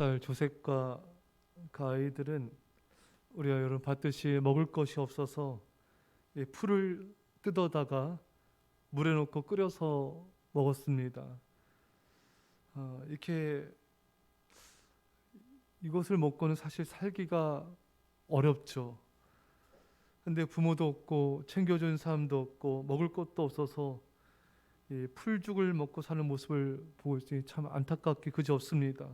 살 조셉과 그 아이들은 우리가 여러분 봤듯이 먹을 것이 없어서 풀을 뜯어다가 물에 넣고 끓여서 먹었습니다. 이렇게 이것을 먹고는 사실 살기가 어렵죠. 근데 부모도 없고 챙겨준 사람도 없고 먹을 것도 없어서 이 풀죽을 먹고 사는 모습을 보고 있으니 참 안타깝게 그지없습니다.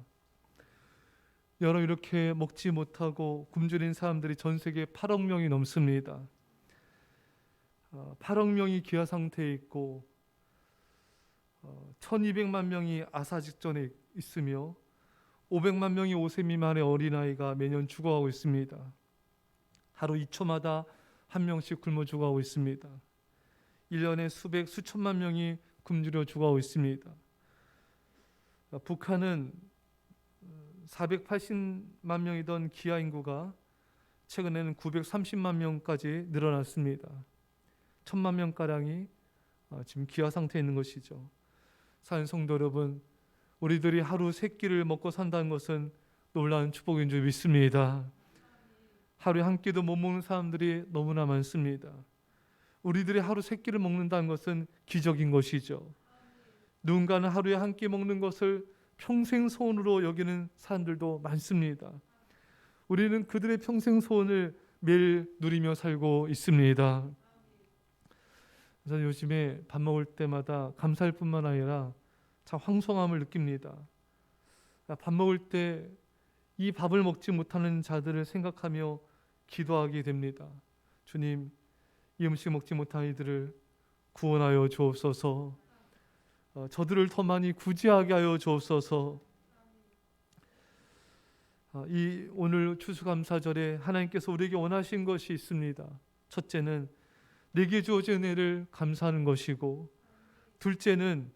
여러 이렇게 먹지 못하고 굶주린 사람들이 전 세계에 8억 명이 넘습니다. 8억 명이 기아 상태에 있고 1200만 명이 아사 직전에 있으며 500만 명이 5세 미만의 어린아이가 매년 죽어가고 있습니다. 하루 2초마다 한 명씩 굶어 죽어가고 있습니다. 1년에 수천만 명이 굶주려 죽어가고 있습니다. 북한은 480만 명이던 기아 인구가 최근에는 930만 명까지 늘어났습니다. 1000만 명가량이 지금 기아 상태에 있는 것이죠. 사는 성도 여러분, 우리들이 하루 세 끼를 먹고 산다는 것은 놀라운 축복인 줄 믿습니다. 하루에 한 끼도 못 먹는 사람들이 너무나 많습니다. 우리들이 하루 세 끼를 먹는다는 것은 기적인 것이죠. 누군가는 하루에 한 끼 먹는 것을 평생 소원으로 여기는 사람들도 많습니다. 우리는 그들의 평생 소원을 매일 누리며 살고 있습니다. 저는 요즘에 밥 먹을 때마다 감사할 뿐만 아니라 참 황송함을 느낍니다. 밥 먹을 때 이 밥을 먹지 못하는 자들을 생각하며 기도하게 됩니다. 주님, 이 음식 먹지 못한 이들을 구원하여 주옵소서. 저들을 더 많이 구제하게 하여 주옵소서. 이 오늘 추수감사절에 하나님께서 우리에게 원하신 것이 있습니다. 첫째는 내게 주어진 은혜를 감사하는 것이고, 둘째는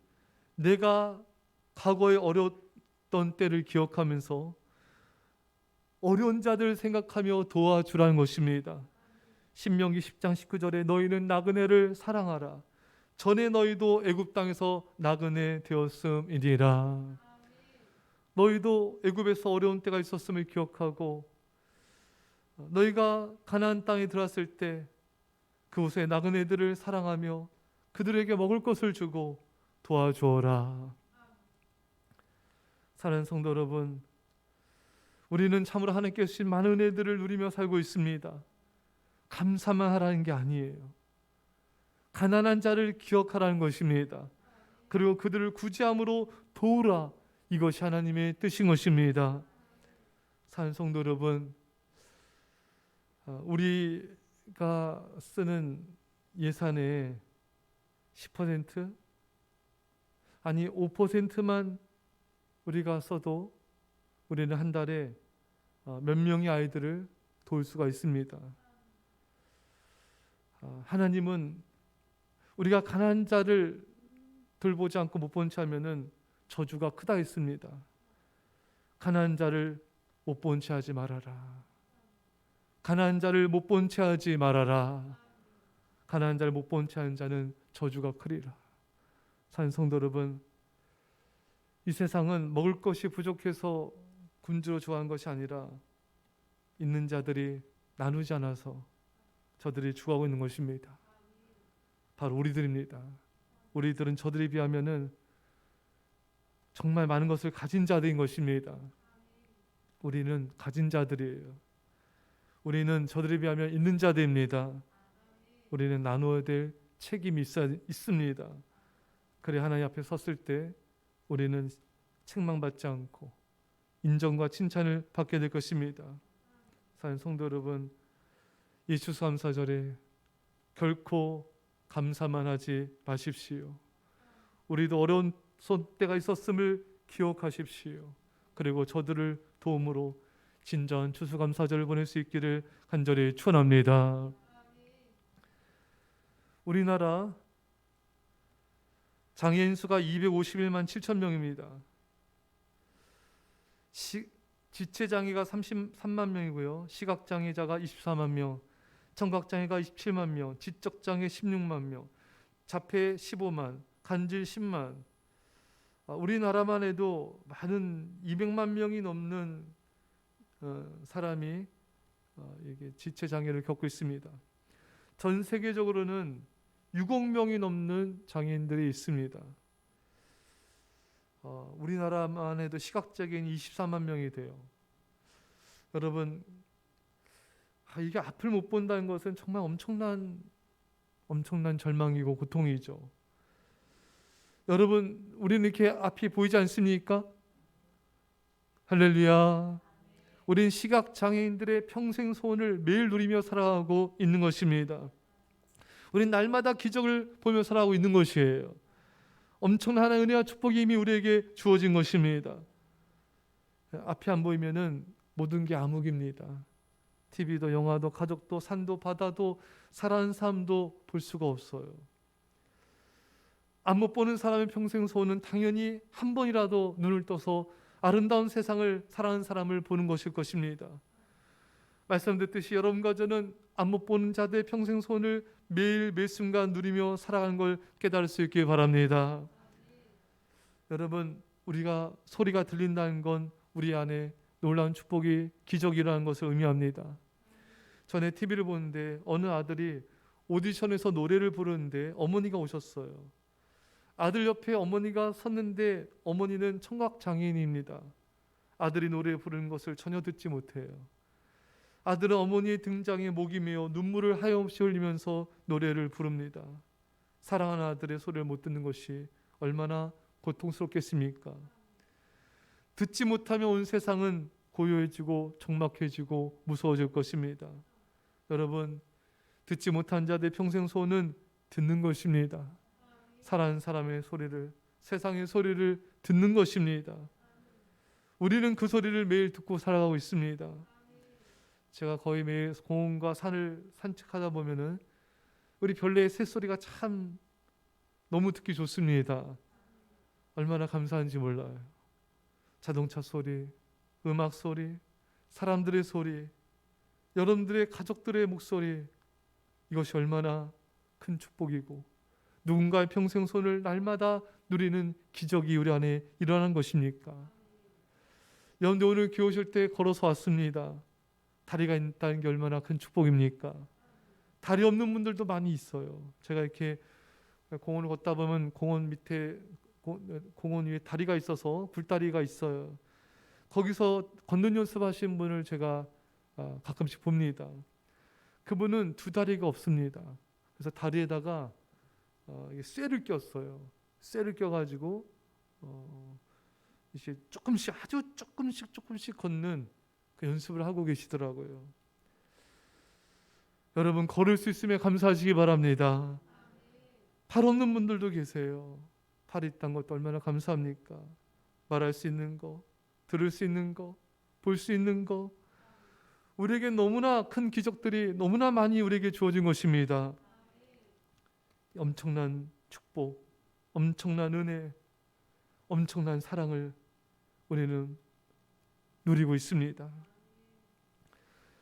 내가 과거에 어려웠던 때를 기억하면서 어려운 자들을 생각하며 도와주라는 것입니다. 신명기 10장 19절에 너희는 나그네를 사랑하라. 전에 너희도 애굽 땅에서 나그네 되었음이니라. 너희도 애굽에서 어려운 때가 있었음을 기억하고 너희가 가나안 땅에 들어왔을 때 그곳의 나그네들을 사랑하며 그들에게 먹을 것을 주고 도와주어라. 사랑하는 성도 여러분, 우리는 참으로 하나님께서 주신 많은 은혜들을 누리며 살고 있습니다. 감사만 하라는 게 아니에요. 가난한 자를 기억하라는 것입니다. 그리고 그들을 구제함으로 도우라. 이것이 하나님의 뜻인 것입니다. 사랑하는 성도 여러분, 우리가 쓰는 예산의 10% 아니 5%만 우리가 써도 우리는 한 달에 몇 명의 아이들을 도울 수가 있습니다. 하나님은 우리가 가난한 자를 돌보지 않고 못 본 채 하면은 저주가 크다 했습니다. 가난한 자를 못 본 채 하지 말아라. 가난한 자를 못 본 채 하지 말아라. 가난한 자를 못 본 채 하는 자는 저주가 크리라. 사는 성도 여러분, 이 세상은 먹을 것이 부족해서 굶주려 죽어가는 것이 아니라 있는 자들이 나누지 않아서 저들이 죽어가고 있는 것입니다. 바로 우리들입니다. 우리들은 저들에 비하면은 정말 많은 것을 가진 자들인 것입니다. 우리는 가진 자들이에요. 우리는 저들에 비하면 있는 자들입니다. 우리는 나누어야 될 책임이 있습니다. 그래 하나님 앞에 섰을 때 우리는 책망받지 않고 인정과 칭찬을 받게 될 것입니다. 사랑하는 성도 여러분, 이 추수감사절에 결코 감사만 하지 마십시오. 우리도 어려운 때가 있었음을 기억하십시오. 그리고 저들을 도움으로 진정한 추수감사절을 보낼 수 있기를 간절히 축원합니다. 우리나라 장애인 수가 251만 7천 명입니다. 지체장애가 33만 명이고요. 시각장애자가 24만 명, 청각장애가 27만 명, 지적장애 16만 명, 자폐 15만, 간질 10만. 우리나라만 해도 많은 200만 명이 넘는 사람이 이게 지체 장애를 겪고 있습니다. 전 세계적으로는 6억 명이 넘는 장애인들이 있습니다. 우리나라만 해도 시각장애인이 24만 명이 돼요. 여러분, 이게 앞을 못 본다는 것은 정말 엄청난 절망이고 고통이죠. 여러분, 우리는 이렇게 앞이 보이지 않습니까? 할렐루야. 우리는 시각장애인들의 평생 소원을 매일 누리며 살아가고 있는 것입니다. 우리는 날마다 기적을 보며 살아가고 있는 것이에요. 엄청난 하나님의 은혜와 축복이 이미 우리에게 주어진 것입니다. 앞이 안 보이면은 모든 게 암흑입니다. TV도 영화도 가족도 산도 바다도 살아가는 삶도 볼 수가 없어요. 안 못 보는 사람의 평생 소원은 당연히 한 번이라도 눈을 떠서 아름다운 세상을 살아가는 사람을 보는 것일 것입니다. 말씀 듣듯이 여러분과 저는 안 못 보는 자들의 평생 소원을 매일 매 순간 누리며 살아가는 걸 깨달을 수 있길 바랍니다. 여러분, 우리가 소리가 들린다는 건 우리 안에 놀라운 축복이 기적이라는 것을 의미합니다. 전에 TV를 보는데 어느 아들이 오디션에서 노래를 부르는데 어머니가 오셨어요. 아들 옆에 어머니가 섰는데 어머니는 청각장애인입니다. 아들이 노래 부르는 것을 전혀 듣지 못해요. 아들은 어머니의 등장에 목이 메어 눈물을 하염없이 흘리면서 노래를 부릅니다. 사랑하는 아들의 소리를 못 듣는 것이 얼마나 고통스럽겠습니까? 듣지 못하면 온 세상은 고요해지고 적막해지고 무서워질 것입니다. 여러분, 듣지 못한 자들의 평생 소원은 듣는 것입니다. 사랑하는 사람의 소리를, 세상의 소리를 듣는 것입니다. 우리는 그 소리를 매일 듣고 살아가고 있습니다. 제가 거의 매일 공원과 산을 산책하다 보면은 우리 별내의 새소리가 참 너무 듣기 좋습니다. 얼마나 감사한지 몰라요. 자동차 소리, 음악 소리, 사람들의 소리, 여러분들의 가족들의 목소리, 이것이 얼마나 큰 축복이고 누군가의 평생 소원을 날마다 누리는 기적이 우리 안에 일어난 것입니까? 여러분들 오늘 교회 오실 때 걸어서 왔습니다. 다리가 있다는 게 얼마나 큰 축복입니까? 다리 없는 분들도 많이 있어요. 제가 이렇게 공원을 걷다 보면 공원 밑에 공원 위에 다리가 있어서 굴다리가 있어요. 거기서 걷는 연습하신 분을 제가 가끔씩 봅니다. 그분은 두 다리가 없습니다. 그래서 다리에다가 쇠를 꼈어요. 쇠를 껴가지고 이제 조금씩 아주 조금씩 걷는 그 연습을 하고 계시더라고요. 여러분, 걸을 수 있으면 감사하시기 바랍니다. 팔 없는 분들도 계세요. 팔이 있다는 것도 얼마나 감사합니까? 말할 수 있는 거, 들을 수 있는 거, 볼 수 있는 거, 우리에게 너무나 큰 기적들이 너무나 많이 우리에게 주어진 것입니다. 엄청난 축복, 엄청난 은혜, 엄청난 사랑을 우리는 누리고 있습니다.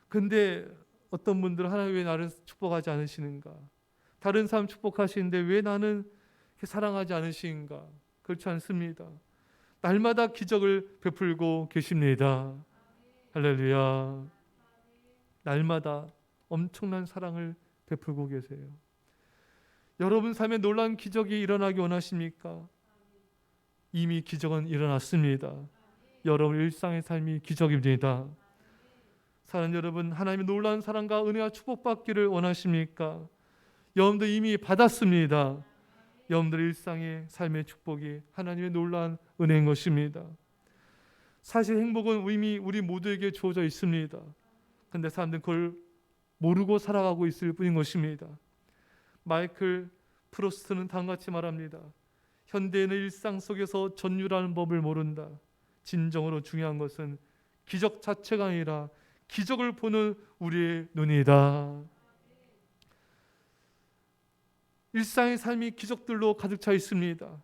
근데 어떤 분들은 하나님 왜 나를 축복하지 않으시는가? 다른 사람 축복하시는데 왜 나는 사랑하지 않으신가? 그렇지 않습니다. 날마다 기적을 베풀고 계십니다. 할렐루야. 날마다 엄청난 사랑을 베풀고 계세요. 여러분 삶에 놀라운 기적이 일어나기 원하십니까? 이미 기적은 일어났습니다. 여러분 일상의 삶이 기적입니다. 사랑하는 여러분, 하나님의 놀라운 사랑과 은혜와 축복받기를 원하십니까? 여러분들 이미 받았습니다. 여러분들 일상의 삶의 축복이 하나님의 놀라운 은혜인 것입니다. 사실 행복은 이미 우리 모두에게 주어져 있습니다. 그런데 사람들은 그걸 모르고 살아가고 있을 뿐인 것입니다. 마이클 프로스트는 다음같이 말합니다. 현대인의 일상 속에서 전율하는 법을 모른다. 진정으로 중요한 것은 기적 자체가 아니라 기적을 보는 우리의 눈이다. 일상의 삶이 기적들로 가득 차 있습니다.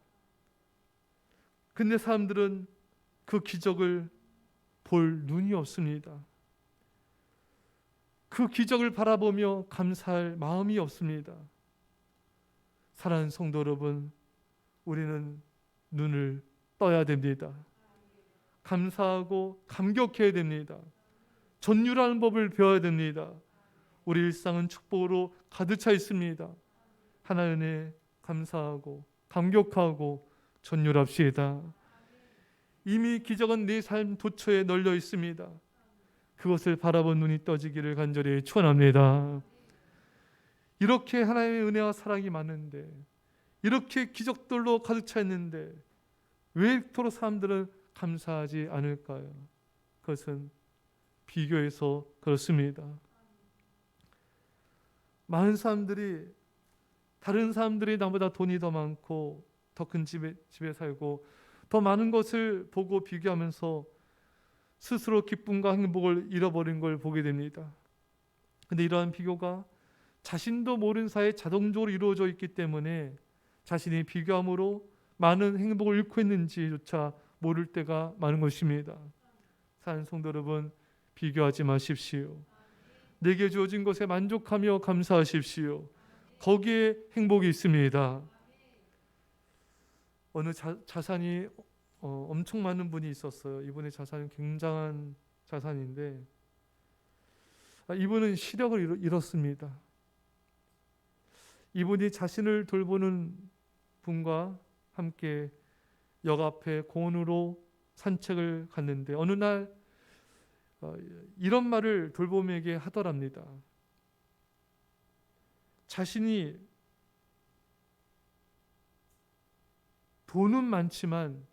근데 사람들은 그 기적을 볼 눈이 없습니다. 그 기적을 바라보며 감사할 마음이 없습니다. 사랑하는 성도 여러분, 우리는 눈을 떠야 됩니다. 감사하고 감격해야 됩니다. 전율하는 법을 배워야 됩니다. 우리 일상은 축복으로 가득 차 있습니다. 하나의 은혜에 감사하고 감격하고 전율합시다. 이미 기적은 내 삶 도처에 널려 있습니다. 그것을 바라본 눈이 떠지기를 간절히 축원합니다. 이렇게 하나님의 은혜와 사랑이 많은데, 이렇게 기적들로 가득 차 있는데 왜 이토록 사람들은 감사하지 않을까요? 그것은 비교해서 그렇습니다. 많은 사람들이, 다른 사람들이 나보다 돈이 더 많고 더 큰 집에 살고 더 많은 것을 보고 비교하면서 스스로 기쁨과 행복을 잃어버린 걸 보게 됩니다. 근데 이러한 비교가 자신도 모르는 사이에 자동적으로 이루어져 있기 때문에 자신이 비교함으로 많은 행복을 잃고 있는지조차 모를 때가 많은 것입니다. 사랑하는 성도 여러분, 비교하지 마십시오. 내게 주어진 것에 만족하며 감사하십시오. 거기에 행복이 있습니다. 어느 자산이 엄청 많은 분이 있었어요. 이분의 자산은 굉장한 자산인데 이분은 시력을 잃었습니다. 이분이 자신을 돌보는 분과 함께 역 앞에 공원으로 산책을 갔는데 어느 날 이런 말을 돌봄에게 하더랍니다. 자신이 돈은 많지만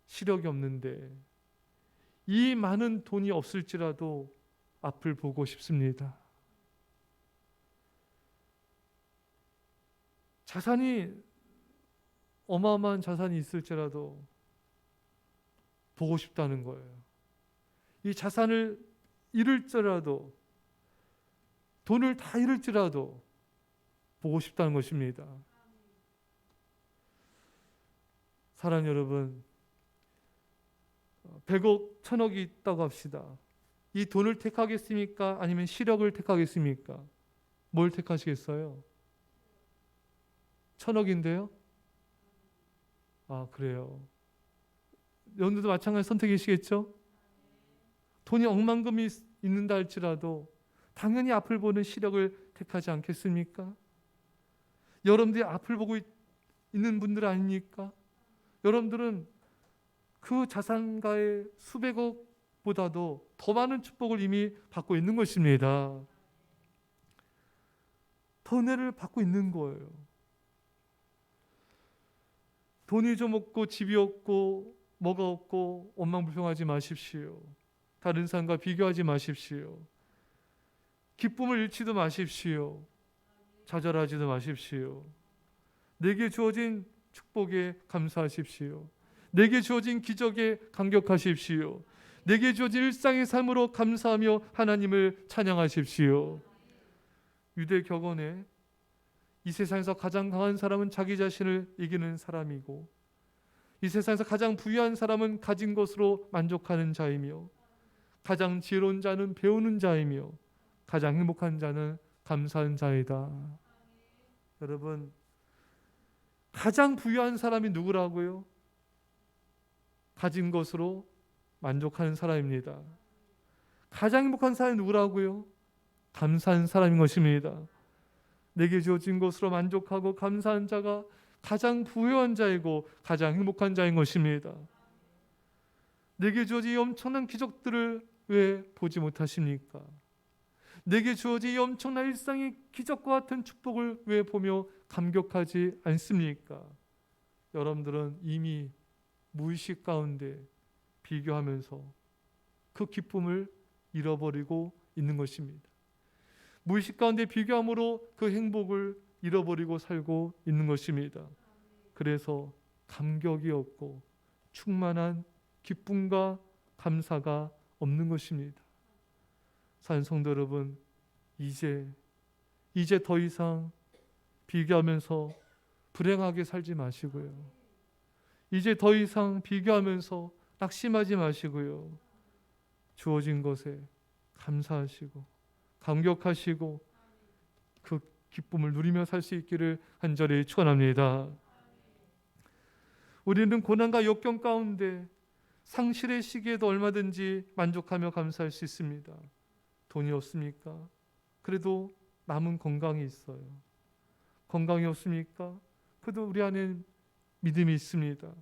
시력이 없는데 이 많은 돈이 없을지라도 앞을 보고 싶습니다. 자산이 어마어마한 자산이 있을지라도 보고 싶다는 거예요. 이 자산을 잃을지라도, 돈을 다 잃을지라도 보고 싶다는 것입니다. 사랑하는 여러분, 100억, 1000억이 있다고 합시다. 이 돈을 택하겠습니까? 아니면 시력을 택하겠습니까? 뭘 택하시겠어요? 1000억인데요? 아, 그래요. 여러분들도 마찬가지 선택이시겠죠? 돈이 억만금이 있는다 할지라도 당연히 앞을 보는 시력을 택하지 않겠습니까? 여러분들이 앞을 보고 있는 분들 아닙니까? 여러분들은 그 자산가의 수백억보다도 더 많은 축복을 이미 받고 있는 것입니다. 더 은혜를 받고 있는 거예요. 돈이 좀 없고 집이 없고 뭐가 없고 원망불평하지 마십시오. 다른 사람과 비교하지 마십시오. 기쁨을 잃지도 마십시오. 좌절하지도 마십시오. 내게 주어진 축복에 감사하십시오. 내게 주어진 기적에 감격하십시오. 내게 주어진 일상의 삶으로 감사하며 하나님을 찬양하십시오. 유대 격언에 이 세상에서 가장 강한 사람은 자기 자신을 이기는 사람이고 이 세상에서 가장 부유한 사람은 가진 것으로 만족하는 자이며 가장 지혜로운 자는 배우는 자이며 가장 행복한 자는 감사하는 자이다. 여러분, 가장 부유한 사람이 누구라고요? 가진 것으로 만족하는 사람입니다. 가장 행복한 사람이 누구라고요? 감사한 사람인 것입니다. 내게 주어진 것으로 만족하고 감사한 자가 가장 부유한 자이고 가장 행복한 자인 것입니다. 내게 주어진 이 엄청난 기적들을 왜 보지 못하십니까? 내게 주어진 이 엄청난 일상의 기적과 같은 축복을 왜 보며 감격하지 않습니까? 여러분들은 이미 무의식 가운데 비교하면서 그 기쁨을 잃어버리고 있는 것입니다. 무의식 가운데 비교함으로 그 행복을 잃어버리고 살고 있는 것입니다. 그래서 감격이 없고 충만한 기쁨과 감사가 없는 것입니다. 사랑하는 성도 여러분, 이제 더 이상 비교하면서 불행하게 살지 마시고요. 이제 더 이상 비교하면서 낙심하지 마시고요. 주어진 것에 감사하시고 감격하시고 그 기쁨을 누리며 살 수 있기를 간절히 축원합니다. 우리는 고난과 역경 가운데 상실의 시기에도 얼마든지 만족하며 감사할 수 있습니다. 돈이 없습니까? 그래도 남은 건강이 있어요. 건강이 없습니까? 그래도 우리 안에 믿음이 있습니다.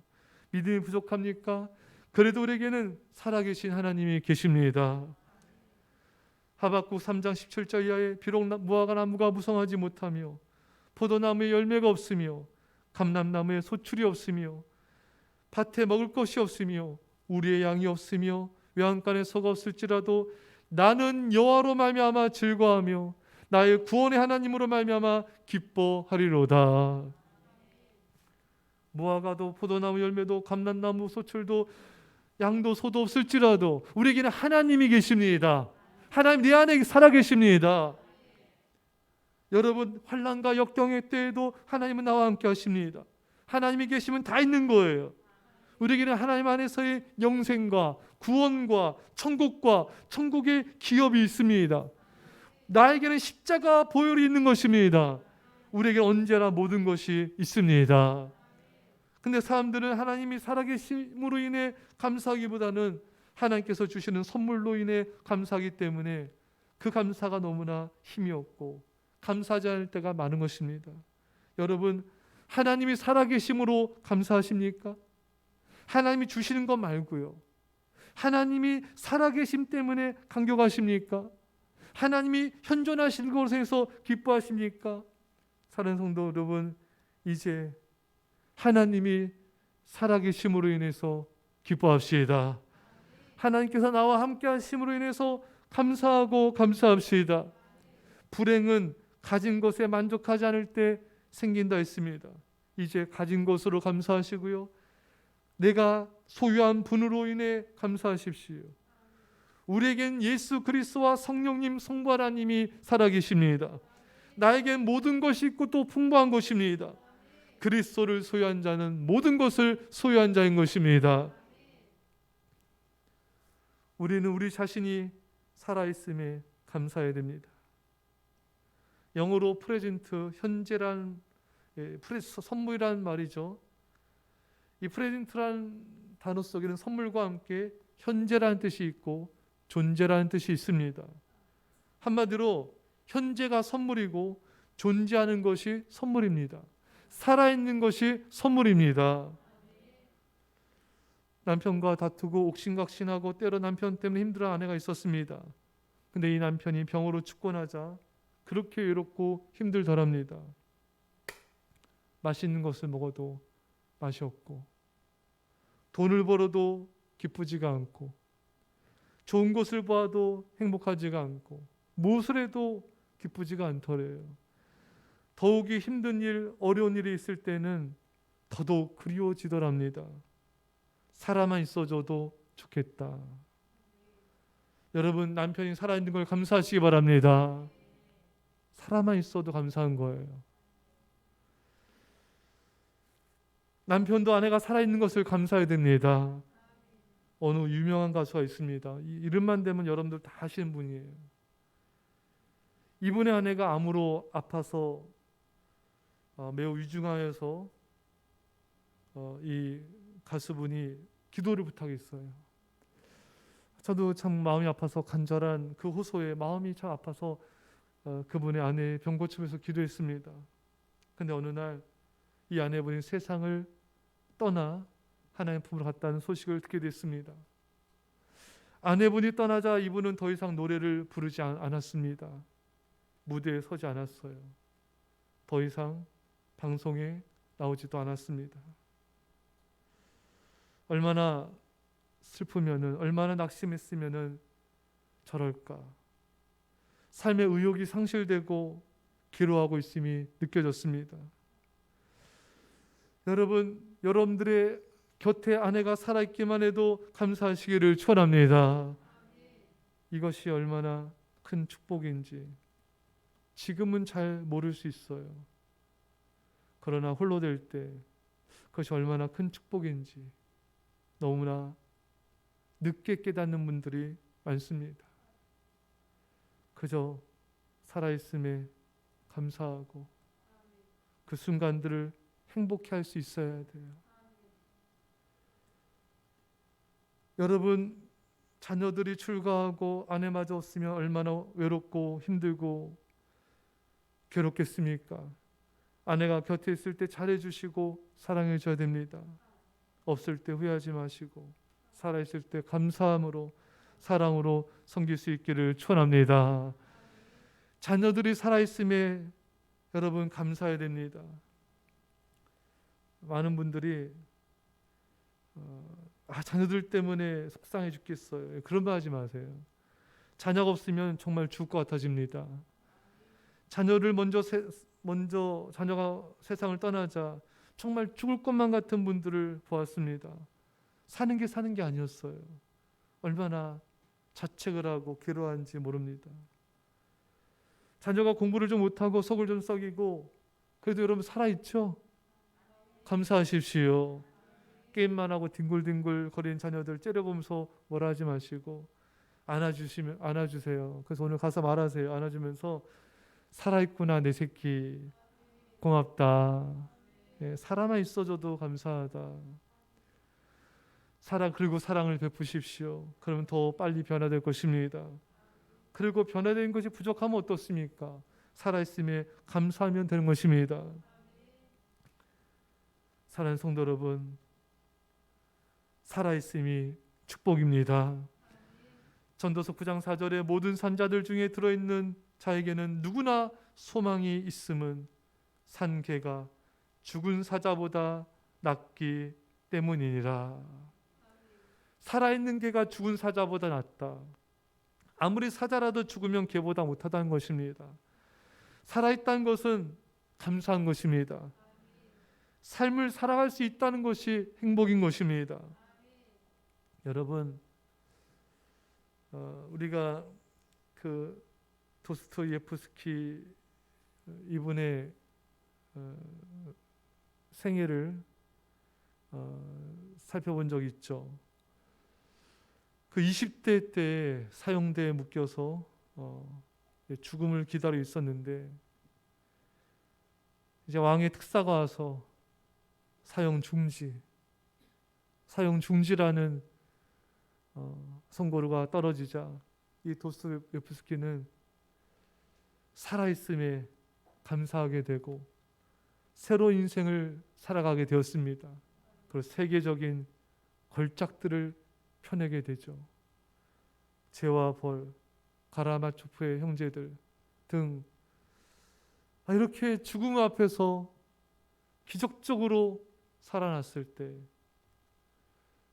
믿음이 부족합니까? 그래도 우리에게는 살아계신 하나님이 계십니다. 하박국 3장 17절 이하에 비록 무화과 나무가 무성하지 못하며 포도나무에 열매가 없으며 감람나무에 소출이 없으며 밭에 먹을 것이 없으며 우리의 양이 없으며 외양간에 소가 없을지라도 나는 여호와로 말미암아 즐거워하며 나의 구원의 하나님으로 말미암아 기뻐하리로다. 무화과도 포도나무 열매도 감람나무 소출도 양도 소도 없을지라도 우리에게는 하나님이 계십니다. 하나님 내 안에 살아계십니다. 여러분 환난과 역경의 때에도 하나님은 나와 함께 하십니다. 하나님이 계시면 다 있는 거예요. 우리에게는 하나님 안에서의 영생과 구원과 천국과 천국의 기업이 있습니다. 나에게는 십자가 보혈이 있는 것입니다. 우리에게 언제나 모든 것이 있습니다. 근데 사람들은 하나님이 살아계심으로 인해 감사하기보다는 하나님께서 주시는 선물로 인해 감사하기 때문에 그 감사가 너무나 힘이 없고 감사하지 않을 때가 많은 것입니다. 여러분 하나님이 살아계심으로 감사하십니까? 하나님이 주시는 것 말고요. 하나님이 살아계심 때문에 감격하십니까? 하나님이 현존하시는 것에서 기뻐하십니까? 사랑하는 성도 여러분, 이제 하나님이 살아계심으로 인해서 기뻐합시다. 하나님께서 나와 함께 하심으로 인해서 감사하고 감사합시다. 불행은 가진 것에 만족하지 않을 때 생긴다 했습니다. 이제 가진 것으로 감사하시고요. 내가 소유한 분으로 인해 감사하십시오. 우리에겐 예수 그리스도와 성령님 성부 하나님이 살아계십니다. 나에겐 모든 것이 있고 또 풍부한 것입니다. 그리스도를 소유한 자는 모든 것을 소유한 자인 것입니다. 우리는 우리 자신이 살아있음에 감사해야 됩니다. 영어로 프레젠트, 현재란 선물이란 말이죠. 이 프레젠트란 단어 속에는 선물과 함께 현재라는 뜻이 있고 존재라는 뜻이 있습니다. 한마디로 현재가 선물이고 존재하는 것이 선물입니다. 살아있는 것이 선물입니다. 남편과 다투고 옥신각신하고 때로 남편 때문에 힘들어 아내가 있었습니다. 근데 이 남편이 병으로 죽고 나자 그렇게 외롭고 힘들더랍니다. 맛있는 것을 먹어도 맛이 없고 돈을 벌어도 기쁘지가 않고 좋은 것을 보아도 행복하지가 않고 무엇을 해도 기쁘지가 않더래요. 더욱이 힘든 일, 어려운 일이 있을 때는 더더욱 그리워지더랍니다. 살아만 있어줘도 좋겠다. 여러분 남편이 살아있는 걸 감사하시기 바랍니다. 살아만 있어도 감사한 거예요. 남편도 아내가 살아있는 것을 감사해야 됩니다. 어느 유명한 가수가 있습니다. 이름만 대면 여러분들 다 아시는 분이에요. 이분의 아내가 암으로 아파서 매우 위중하여서 이 가수분이 기도를 부탁했어요. 저도 참 마음이 아파서 간절한 그 호소에 마음이 참 아파서 그분의 아내 병고침에서 기도했습니다. 근데 어느 날 이 아내분이 세상을 떠나 하나님 품으로 갔다는 소식을 듣게 됐습니다. 아내분이 떠나자 이분은 더 이상 노래를 부르지 않았습니다. 무대에 서지 않았어요. 더 이상 방송에 나오지도 않았습니다. 얼마나 슬프면은, 얼마나 낙심했으면은 저럴까. 삶의 의욕이 상실되고 괴로워하고 있음이 느껴졌습니다. 여러분, 여러분들의 곁에 아내가 살아있기만 해도 감사하시기를 축원합니다. 이것이 얼마나 큰 축복인지 지금은 잘 모를 수 있어요. 그러나 홀로 될 때 그것이 얼마나 큰 축복인지 너무나 늦게 깨닫는 분들이 많습니다. 그저 살아있음에 감사하고 그 순간들을 행복해 할 수 있어야 돼요. 여러분, 자녀들이 출가하고 아내마저 없으면 얼마나 외롭고 힘들고 괴롭겠습니까? 아내가 곁에 있을 때 잘해주시고 사랑해줘야 됩니다. 없을 때 후회하지 마시고 살아있을 때 감사함으로 사랑으로 섬길 수 있기를 축원합니다. 자녀들이 살아있음에 여러분 감사해야 됩니다. 많은 분들이 자녀들 때문에 속상해 죽겠어요. 그런 말 하지 마세요. 자녀가 없으면 정말 죽을 것 같아집니다. 자녀를 먼저 자녀가 세상을 떠나자 정말 죽을 것만 같은 분들을 보았습니다. 사는 게 아니었어요. 얼마나 자책을 하고 괴로워한지 모릅니다. 자녀가 공부를 좀 못하고 속을 좀 썩이고 그래도 여러분 살아있죠? 감사하십시오. 게임만 하고 뒹굴뒹굴 거리는 자녀들 째려보면서 뭐라 하지 마시고 안아주세요. 그래서 오늘 가서 말하세요. 안아주면서 살아있구나 내 새끼, 고맙다. 살아만 있어줘도 감사하다. 그리고 사랑을 베푸십시오. 그러면 더 빨리 변화될 것입니다. 그리고 변화된 것이 부족하면 어떻습니까? 살아있음에 감사하면 되는 것입니다. 사랑하는 성도 여러분, 살아있음이 축복입니다. 전도서 9장 4절에 모든 산자들 중에 들어있는 자에게는 누구나 소망이 있음은 산 개가 죽은 사자보다 낫기 때문이니라. 살아있는 개가 죽은 사자보다 낫다. 아무리 사자라도 죽으면 개보다 못하다는 것입니다. 살아있다는 것은 감사한 것입니다. 삶을 살아갈 수 있다는 것이 행복인 것입니다. 여러분, 우리가 그 도스토예프스키 이분의 생애를 살펴본 적이 있죠. 그 20대 때 사형대에 묶여서 죽음을 기다리고 있었는데 이제 왕의 특사가 와서 사형 중지라는 선고가 떨어지자 이 도스토예프스키는 살아있음에 감사하게 되고 새로운 인생을 살아가게 되었습니다. 그리고 세계적인 걸작들을 펴내게 되죠. 죄와 벌, 가라마초프의 형제들 등 이렇게 죽음 앞에서 기적적으로 살아났을 때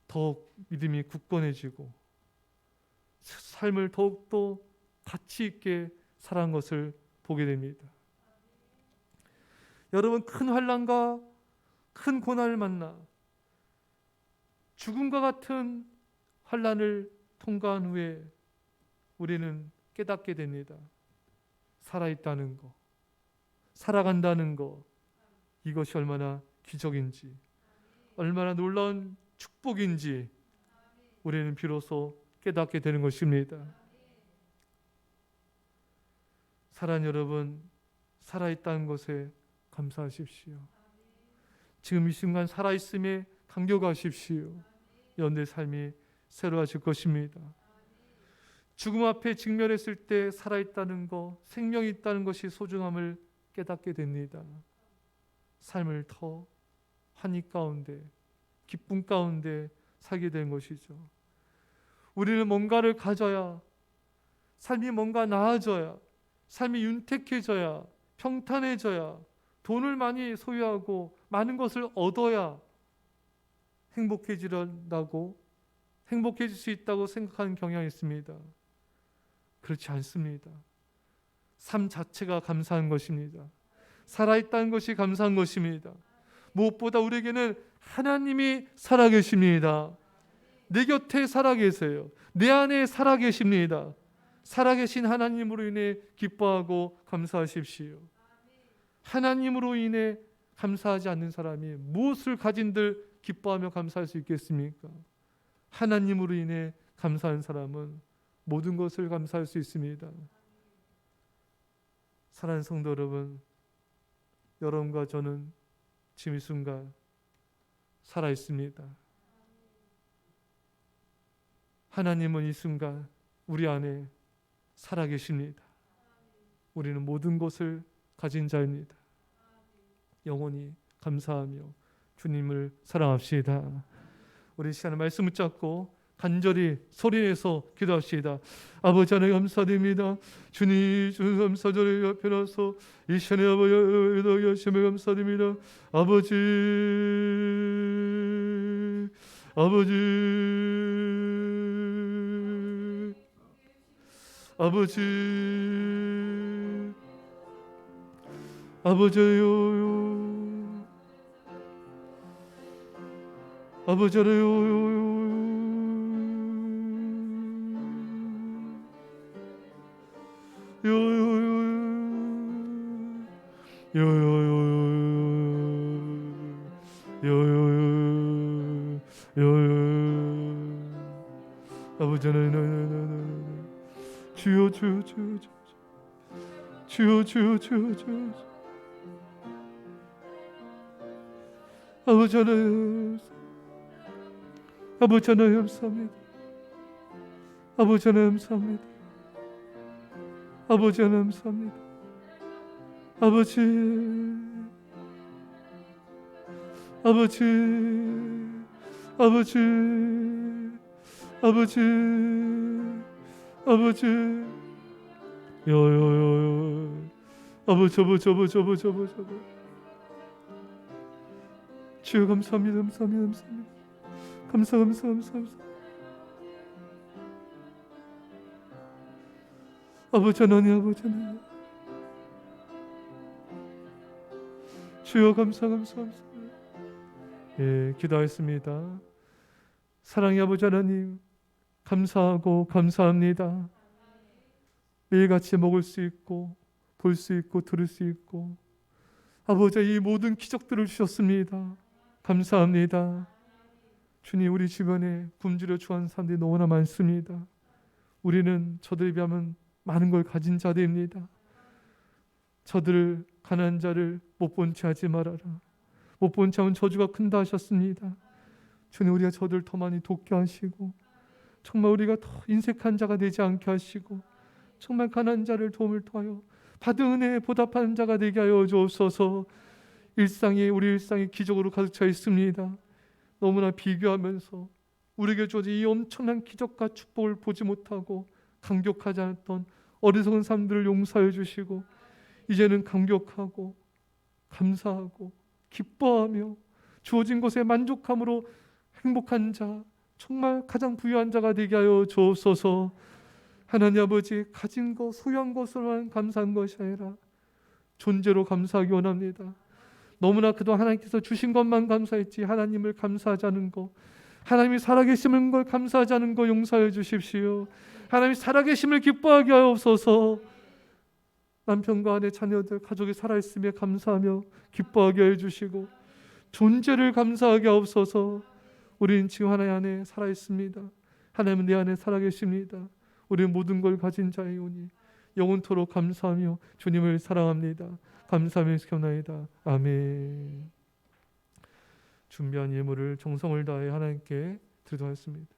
더욱 믿음이 굳건해지고 삶을 더욱더 가치 있게 살아간 것을 보게 됩니다. 여러분, 큰 환난과 큰 고난을 만나 죽음과 같은 환난을 통과한 후에 우리는 깨닫게 됩니다. 살아있다는 것, 살아간다는 것, 이것이 얼마나 기적인지, 얼마나 놀라운 축복인지 우리는 비로소 깨닫게 되는 것입니다. 사랑하는 여러분, 살아있다는 것에 감사하십시오. 지금 이 순간 살아있음에 감격하십시오. 여러분의 삶이 새로워질 것입니다. 죽음 앞에 직면했을 때 살아있다는 것, 생명이 있다는 것이 소중함을 깨닫게 됩니다. 삶을 더 환희 가운데, 기쁨 가운데 살게 된 것이죠. 우리는 뭔가를 가져야, 삶이 뭔가 나아져야, 삶이 윤택해져야, 평탄해져야, 돈을 많이 소유하고 많은 것을 얻어야 행복해지려고, 행복해질 수 있다고 생각하는 경향이 있습니다. 그렇지 않습니다. 삶 자체가 감사한 것입니다. 살아있다는 것이 감사한 것입니다. 무엇보다 우리에게는 하나님이 살아계십니다. 내 곁에 살아계세요. 내 안에 살아계십니다. 살아계신 하나님으로 인해 기뻐하고 감사하십시오. 하나님으로 인해 감사하지 않는 사람이 무엇을 가진들 기뻐하며 감사할 수 있겠습니까? 하나님으로 인해 감사한 사람은 모든 것을 감사할 수 있습니다. 사랑하는 성도 여러분, 여러분과 저는 지금 이 순간 살아있습니다. 하나님은 이 순간 우리 안에 살아계십니다. 우리는 모든 것을 가진 자입니다. 영원히 감사하며 주님을 사랑합시다. 우리 시간에 말씀 붙잡고 간절히 소리내서 기도합시다. 아버지 하나님 감사드립니다. 주님 감사드려요. 옆에 나서 이 시간에 아버지 열심히 감사드립니다. 아버지 아버지 아버지 아버지요 아버지요 아버지는 주여 주여 주여 주여 주여 주여 주여 아버지 하나님 아버지 하나님 감사합니다. 아버지 하나님 감사합니다. 아버지 하나님 감사합니다. 아버지 아버지 아버지 아버지 아버지 여여여 아버지 주여 감사합니다. 감사 아버지 하나님 주여 감사 예, 기도하였습니다. 사랑의 아버지 하나님 감사하고 감사합니다. 매일같이 먹을 수 있고 볼 수 있고 들을 수 있고 아버지 이 모든 기적들을 주셨습니다. 감사합니다. 주님 우리 주변에 굶주려 추한 사람들이 너무나 많습니다. 우리는 저들에 비하면 많은 걸 가진 자들입니다. 저들을 가난한 자를 못 본 채 하지 말아라. 못 본 채 하면 저주가 큰다 하셨습니다. 주님 우리가 저들을 더 많이 돕게 하시고 정말 우리가 더 인색한 자가 되지 않게 하시고 정말 가난한 자를 도움을 통하여 받은 은혜에 보답하는 자가 되게 하여 주옵소서. 우리 일상이 기적으로 가득 차 있습니다. 너무나 비교하면서 우리에게 주어진 이 엄청난 기적과 축복을 보지 못하고 감격하지 않았던 어리석은 사람들을 용서해 주시고 이제는 감격하고 감사하고 기뻐하며 주어진 것에 만족함으로 행복한 자, 정말 가장 부유한 자가 되게 하여 주옵소서. 하나님 아버지 가진 것, 소유한 것으로만 감사한 것이 아니라 존재로 감사하기 원합니다. 너무나 그동안 하나님께서 주신 것만 감사했지 하나님을 감사하지 않은 것, 하나님이 살아계심을 걸 감사하지 않은 것 용서해 주십시오. 하나님이 살아계심을 기뻐하게 하옵소서. 남편과 아내, 자녀들, 가족이 살아있음에 감사하며 기뻐하게 해주시고 존재를 감사하게 하옵소서. 우리는 지금 하나님 안에 살아있습니다. 하나님은 내 안에 살아계십니다. 우리는 모든 걸 가진 자이오니 영원토록 감사하며 주님을 사랑합니다. 감사하며 기도합니다. 아멘. 준비한 예물을 정성을 다해 하나님께 드리도록 하겠습니다.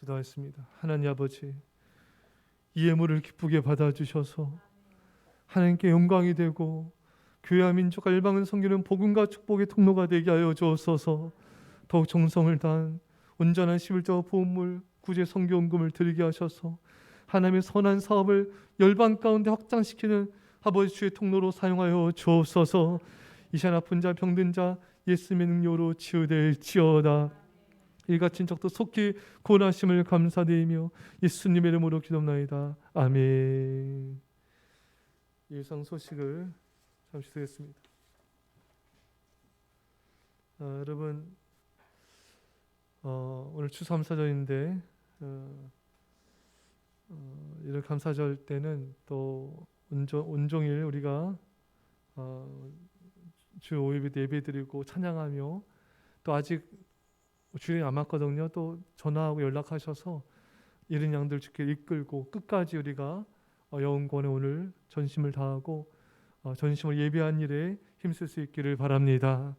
기도하였습니다. 하나님 아버지, 이 예물을 기쁘게 받아주셔서 하나님께 영광이 되고 교회와 민족과 일방을 섬기는 복음과 축복의 통로가 되게 하여 주옵소서. 더욱 정성을 다한 온전한 11조 보험물 구제 선교원금을 드리게 하셔서 하나님의 선한 사업을 열방 가운데 확장시키는 아버지 주의 통로로 사용하여 주옵소서. 이 시간 아픈 자 병든 자 예수님의 능력으로 치유될지어다. 이같은 적도 속히 구원하심을 감사드리며 예수님의 이름으로 기도합나이다. 아멘. 일상 소식을 잠시 드리겠습니다. 여러분 오늘 추수감사절인데 이럴 감사절 때는 또 온종일 우리가 주 5일 예배드리고 찬양하며 또 아직 주일이 남았거든요. 또 전화하고 연락하셔서 이른 양들 주께 이끌고 끝까지 우리가 영원권에 오늘 전심을 다하고 전심을 예배한 일에 힘쓸 수 있기를 바랍니다.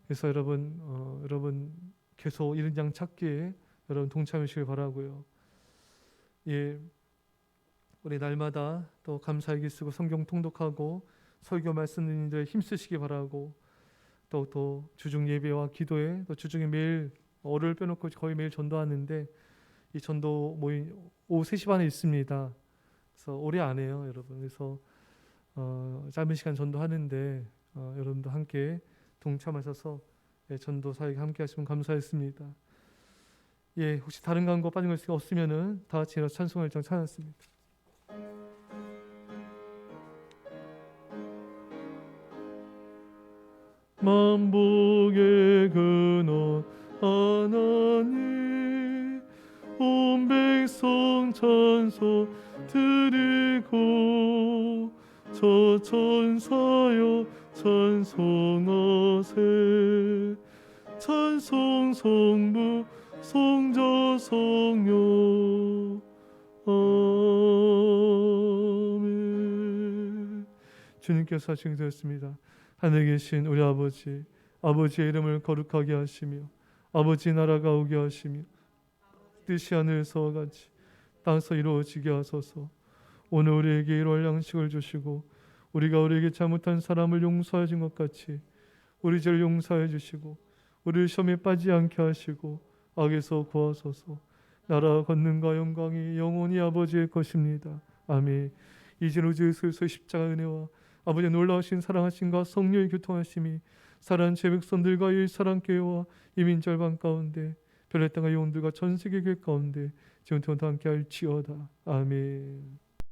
그래서 여러분 계속 이른 양 찾기에 여러분 동참해 주시길 바라고요. 예, 우리 날마다 또 감사일기 쓰고 성경 통독하고 설교 말씀 듣는 일에 힘쓰시기 바라고 또 주중 예배와 기도에 또 주중에 매일 월요일 빼놓고 거의 매일 전도하는데 이 전도 모임 오후 3시 반에 있습니다. 그래서 오래 안 해요, 여러분. 그래서 짧은 시간 전도하는데 여러분도 함께 동참하셔서 전도 사역에 함께 하시면 감사했습니다. 예, 혹시 다른 광고 빠진 것 없으면은 다 같이 일어나서 찬송을 찬양했습니다. 만복의 근원 하나님 온 백성 찬송 드리고 저 천사여 찬송하세 찬송 성부 성자 성령 아멘. 주님께서 하시게 되었습니다. 하늘에 계신 우리 아버지, 아버지의 이름을 거룩하게 하시며 아버지 나라가 오게 하시며 뜻이 하늘에서와 같이 땅에서 이루어지게 하소서. 오늘 우리에게 일용할 양식을 주시고 우리가 우리에게 잘못한 사람을 용서해 준 것 같이 우리 죄를 용서해 주시고 우리를 시험에 빠지지 않게 하시고 악에서 구하소서. 나라와 권능과 영광이 영원히 아버지의 것입니다. 아멘. 이제는 우주 예수의 십자가 은혜와 아버지의 놀라우신 사랑하심과 성령의 교통하심이 사랑하는 제 백성들과 이 사랑교회와 이민절반 가운데 별의 땅과 영혼들과 전세계 교회 가운데 지금부터 함께 할지어다. 아멘.